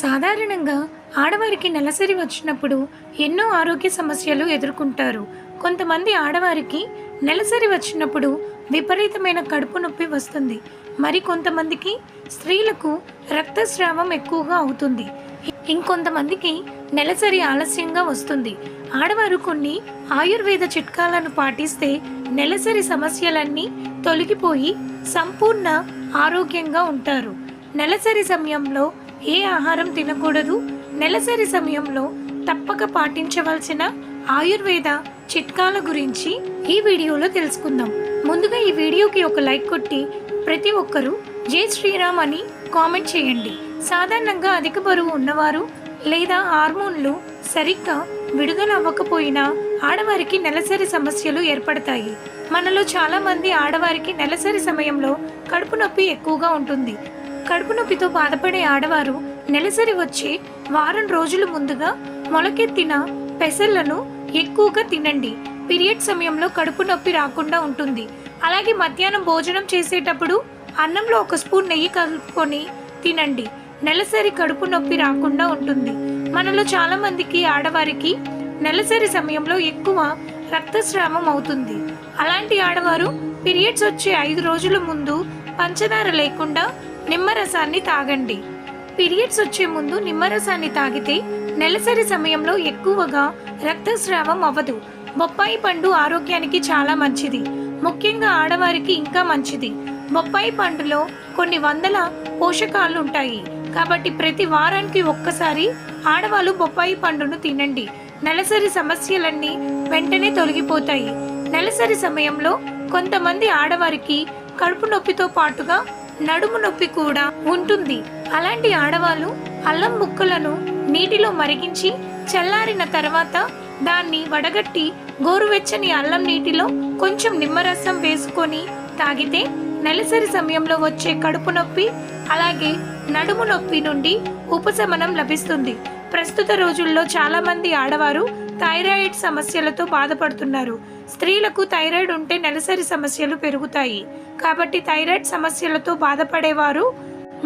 సాధారణంగా ఆడవారికి నెలసరి వచ్చినప్పుడు ఎన్నో ఆరోగ్య సమస్యలు ఎదుర్కొంటారు. కొంతమంది ఆడవారికి నెలసరి వచ్చినప్పుడు విపరీతమైన కడుపు నొప్పి వస్తుంది. మరి కొంతమందికి స్త్రీలకు రక్తస్రావం ఎక్కువగా అవుతుంది. ఇంకొంతమందికి నెలసరి ఆలస్యంగా వస్తుంది. ఆడవారు కొన్ని ఆయుర్వేద చిట్కాలను పాటిస్తే నెలసరి సమస్యలన్నీ తొలగిపోయి సంపూర్ణ ఆరోగ్యంగా ఉంటారు. నెలసరి సమయంలో ఏ ఆహారం తినకూడదు, నెలసరి సమయంలో తప్పక పాటించవలసిన ఆయుర్వేద చిట్కాల గురించి ఈ వీడియోలో తెలుసుకుందాం. ముందుగా ఈ వీడియోకి ఒక లైక్ కొట్టి ప్రతి ఒక్కరూ జై శ్రీరామ్ అని కామెంట్ చేయండి. సాధారణంగా అధిక బరువు ఉన్నవారు లేదా హార్మోన్లు సరిగ్గా విడుదల అవ్వకపోయినా ఆడవారికి నెలసరి సమస్యలు ఏర్పడతాయి. మనలో చాలామంది ఆడవారికి నెలసరి సమయంలో కడుపు నొప్పి ఎక్కువగా ఉంటుంది. కడుపు నొప్పితో బాధపడే ఆడవారు నెలసరి వచ్చే వారం రోజుల ముందుగా మొలకెత్తిన పెసర్లను ఎక్కువగా తినండి. పీరియడ్ సమయంలో కడుపు నొప్పి రాకుండా ఉంటుంది. అలాగే మధ్యాహ్నం భోజనం చేసేటప్పుడు అన్నంలో ఒక స్పూన్ నెయ్యి కలుపుకొని తినండి. నెలసరి కడుపు నొప్పి రాకుండా ఉంటుంది. మనలో చాలా మందికి ఆడవారికి నెలసరి సమయంలో ఎక్కువ రక్తస్రావం అవుతుంది. అలాంటి ఆడవారు పీరియడ్స్ వచ్చే 5 రోజుల ముందు పంచదార లేకుండా నిమ్మరసాన్ని తాగండి. పీరియడ్స్ వచ్చే ముందు నిమ్మరసాన్ని తాగితే నెలసరి సమయంలో ఎక్కువగా రక్తస్రావం అవ్వదు. బొప్పాయి పండు ఆరోగ్యానికి చాలా మంచిది, ముఖ్యంగా ఆడవారికి ఇంకా మంచిది. బొప్పాయి పండులో కొన్ని వందల పోషకాలు ఉంటాయి. కాబట్టి ప్రతి వారానికి ఒక్కసారి ఆడవాళ్ళు బొప్పాయి పండును తినండి. నెలసరి సమస్యలన్నీ వెంటనే తొలగిపోతాయి. నెలసరి సమయంలో కొంతమంది ఆడవారికి కడుపు నొప్పితో పాటుగా నడుము నొప్పి కూడా ఉంటుంది. అలాంటి ఆడవాళ్ళు అల్లం ముక్కలను నీటిలో మరిగించి చల్లారిన తర్వాత దాన్ని వడగట్టి గోరువెచ్చని అల్లం నీటిలో కొంచెం నిమ్మరసం వేసుకొని తాగితే నెలసరి సమయంలో వచ్చే కడుపు నొప్పి అలాగే నడుము నొప్పి నుండి ఉపశమనం లభిస్తుంది. ప్రస్తుత రోజుల్లో చాలా మంది ఆడవారు థైరాయిడ్ సమస్యలతో బాధపడుతున్నారు. స్త్రీలకు థైరాయిడ్ ఉంటే నెలసరి సమస్యలు పెరుగుతాయి. కాబట్టి థైరాయిడ్ సమస్యలతో బాధపడేవారు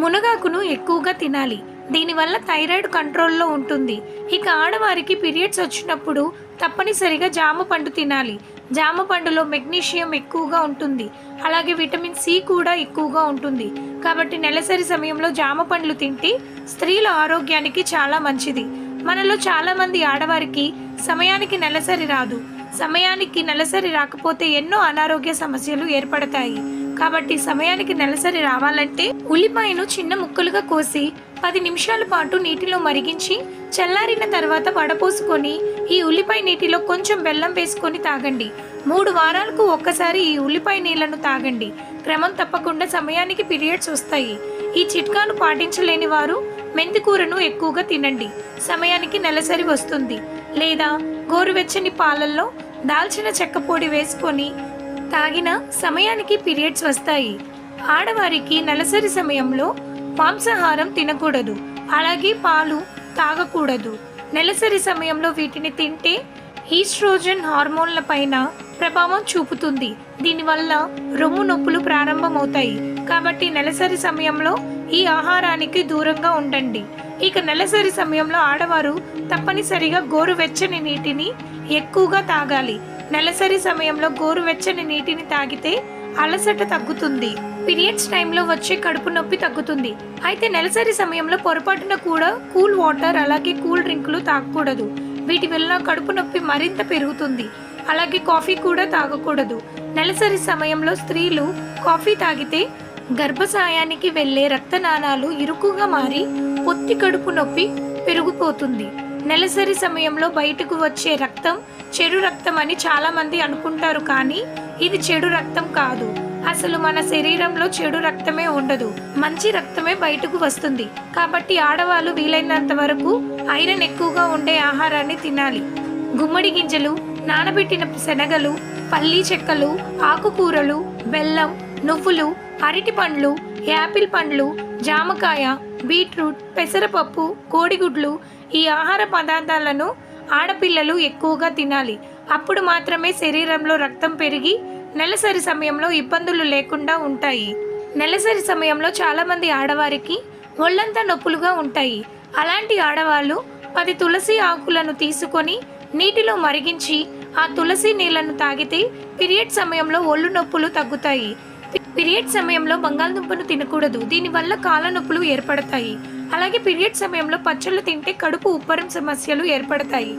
మునగాకును ఎక్కువగా తినాలి. దీనివల్ల థైరాయిడ్ కంట్రోల్లో ఉంటుంది. ఇక ఆడవారికి పీరియడ్స్ వచ్చినప్పుడు తప్పనిసరిగా జామ పండు తినాలి. జామ పండులో మెగ్నీషియం ఎక్కువగా ఉంటుంది. అలాగే విటమిన్ సి కూడా ఎక్కువగా ఉంటుంది. కాబట్టి నెలసరి సమయంలో జామ పండ్లు తింటే స్త్రీల ఆరోగ్యానికి చాలా మంచిది. మనలో చాలా మంది ఆడవారికి సమయానికి నెలసరి రాదు. సమయానికి నెలసరి రాకపోతే ఎన్నో అనారోగ్య సమస్యలు ఏర్పడతాయి. కాబట్టి సమయానికి నెలసరి రావాలంటే ఉల్లిపాయను చిన్న ముక్కలుగా కోసి 10 నిమిషాల పాటు నీటిలో మరిగించి చల్లారిన తర్వాత వడపోసుకొని ఈ ఉల్లిపాయ నీటిలో కొంచెం బెల్లం వేసుకొని తాగండి. 3 వారాలకు ఒక్కసారి ఈ ఉల్లిపాయ నీళ్లను తాగండి. క్రమం తప్పకుండా సమయానికి పీరియడ్స్ వస్తాయి. ఈ చిట్కాను పాటించలేని వారు మెంతికూరను ఎక్కువగా తినండి. సమయానికి నెలసరి వస్తుంది. లేదా గోరువెచ్చని పాలల్లో దాల్చిన చెక్క పొడి వేసుకొని తాగిన సమయానికి పీరియడ్స్ వస్తాయి. ఆడవారికి నెలసరి సమయంలో మాంసాహారం తినకూడదు. అలాగే పాలు తాగకూడదు. నెలసరి సమయంలో వీటిని తింటే ఈస్ట్రోజన్ హార్మోన్ల పైన ప్రభావం చూపుతుంది. దీనివల్ల రొమ్ము నొప్పులు ప్రారంభమవుతాయి. కాబట్టి నెలసరి సమయంలో ఈ ఆహారానికి దూరంగా ఉండండి. ఇక నెలసరి సమయంలో ఆడవారు తప్పనిసరిగా గోరువెచ్చని నీటిని ఎక్కువగా తాగాలి. నెలసరి సమయంలో గోరువెచ్చని నీటిని తాగితే అలసట తగ్గుతుంది. పీరియడ్స్ టైంలో వచ్చే కడుపు నొప్పి తగ్గుతుంది. అయితే నెలసరి సమయంలో పొరపాటున కూడా కూల్ వాటర్ అలాగే కూల్ డ్రింకులు తాగకూడదు. వీటి వల్ల కడుపు నొప్పి మరింత పెరుగుతుంది. అలాగే కాఫీ కూడా తాగకూడదు. నెలసరి సమయంలో స్త్రీలు కాఫీ తాగితే గర్భాశయానికి వెళ్లే రక్తనాళాలు ఇరుకుగా మారి పొత్తి కడుపు నొప్పి పెరిగిపోతుంది. నెలసరి సమయంలో బయటకు వచ్చే రక్తం చెడు రక్తం అని చాలా మంది అనుకుంటారు. కానీ ఇది చెడు రక్తం కాదు. అసలు మన శరీరంలో చెడు రక్తమే ఉండదు. మంచి రక్తమే బయటకు వస్తుంది. కాబట్టి ఆడవాళ్ళు వీలైనంత వరకు ఐరన్ ఎక్కువగా ఉండే ఆహారాన్ని తినాలి. గుమ్మడి గింజలు, నానబెట్టిన శనగలు, పల్లీ చెక్కలు, ఆకుకూరలు, బెల్లం, నువ్వులు, అరటి పండ్లు, యాపిల్ పండ్లు, జామకాయ, బీట్రూట్, పెసరపప్పు, కోడిగుడ్లు ఈ ఆహార పదార్థాలను ఆడపిల్లలు ఎక్కువగా తినాలి. అప్పుడు మాత్రమే శరీరంలో రక్తం పెరిగి నెలసరి సమయంలో ఇబ్బందులు లేకుండా ఉంటాయి. నెలసరి సమయంలో చాలామంది ఆడవారికి ఒళ్ళంతా నొప్పులుగా ఉంటాయి. అలాంటి ఆడవాళ్ళు 10 తులసి ఆకులను తీసుకొని నీటిలో మరిగించి ఆ తులసి నీళ్లను తాగితే పీరియడ్ సమయంలో ఒళ్ళు నొప్పులు తగ్గుతాయి. పీరియడ్ సమయంలో బంగాళదుంపను తినకూడదు. దీనివల్ల కాళ్ళ నొప్పులు ఏర్పడతాయి. అలాగే పీరియడ్ సమయంలో పచ్చళ్ళు తింటే కడుపు ఉబ్బరం సమస్యలు ఏర్పడతాయి.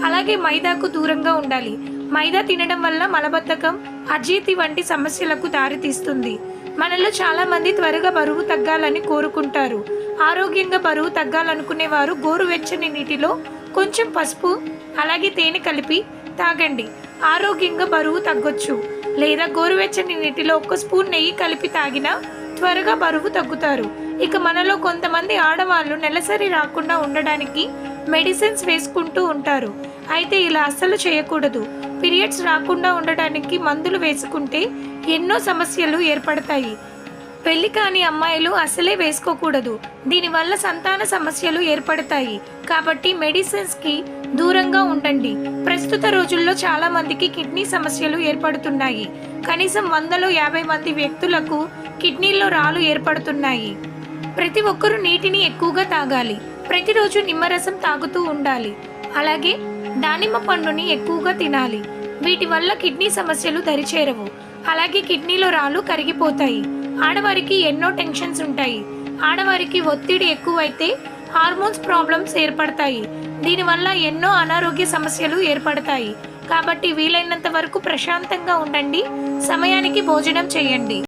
అలాగే మైదాకు దూరంగా ఉండాలి. మైదా తినడం వల్ల మలబద్ధకం, అజీర్తి వంటి సమస్యలకు దారితీస్తుంది. మనలో చాలా మంది త్వరగా బరువు తగ్గాలని కోరుకుంటారు. ఆరోగ్యంగా బరువు తగ్గాలనుకునే వారు గోరువెచ్చని నీటిలో కొంచెం పసుపు అలాగే తేనె కలిపి తాగండి. ఆరోగ్యంగా బరువు తగ్గొచ్చు. లేదా గోరువెచ్చని నీటిలో 1 స్పూన్ నెయ్యి కలిపి తాగినా త్వరగా బరువు తగ్గుతారు. ఇక మనలో కొంతమంది ఆడవాళ్ళు నెలసరి రాకుండా ఉండడానికి మెడిసిన్స్ వేసుకుంటూ ఉంటారు. అయితే ఇలా అస్సలు చేయకూడదు. పీరియడ్స్ రాకుండా ఉండడానికి మందులు వేసుకుంటే ఎన్నో సమస్యలు ఏర్పడతాయి. పెళ్లి కాని అమ్మాయిలు అసలే వేసుకోకూడదు. దీనివల్ల సంతాన సమస్యలు ఏర్పడతాయి. కాబట్టి మెడిసిన్స్కి దూరంగా ఉండండి. ప్రస్తుత రోజుల్లో చాలా మందికి కిడ్నీ సమస్యలు ఏర్పడుతున్నాయి. కనీసం 100లో 50 మంది వ్యక్తులకు కిడ్నీలో రాళ్ళు ఏర్పడుతున్నాయి. ప్రతి ఒక్కరూ నీటిని ఎక్కువగా తాగాలి. ప్రతిరోజు నిమ్మరసం తాగుతూ ఉండాలి. అలాగే దానిమ్మ పండుని ఎక్కువగా తినాలి. వీటి వల్ల కిడ్నీ సమస్యలు దరిచేరవు. అలాగే కిడ్నీలో రాళ్ళు కరిగిపోతాయి. ఆడవారికి ఎన్నో టెన్షన్స్ ఉంటాయి. ఆడవారికి ఒత్తిడి ఎక్కువైతే హార్మోన్స్ ప్రాబ్లమ్స్ ఏర్పడతాయి. దీనివల్ల ఎన్నో అనారోగ్య సమస్యలు ఏర్పడతాయి. కాబట్టి వీలైనంత వరకు ప్రశాంతంగా ఉండండి. సమయానికి భోజనం చేయండి.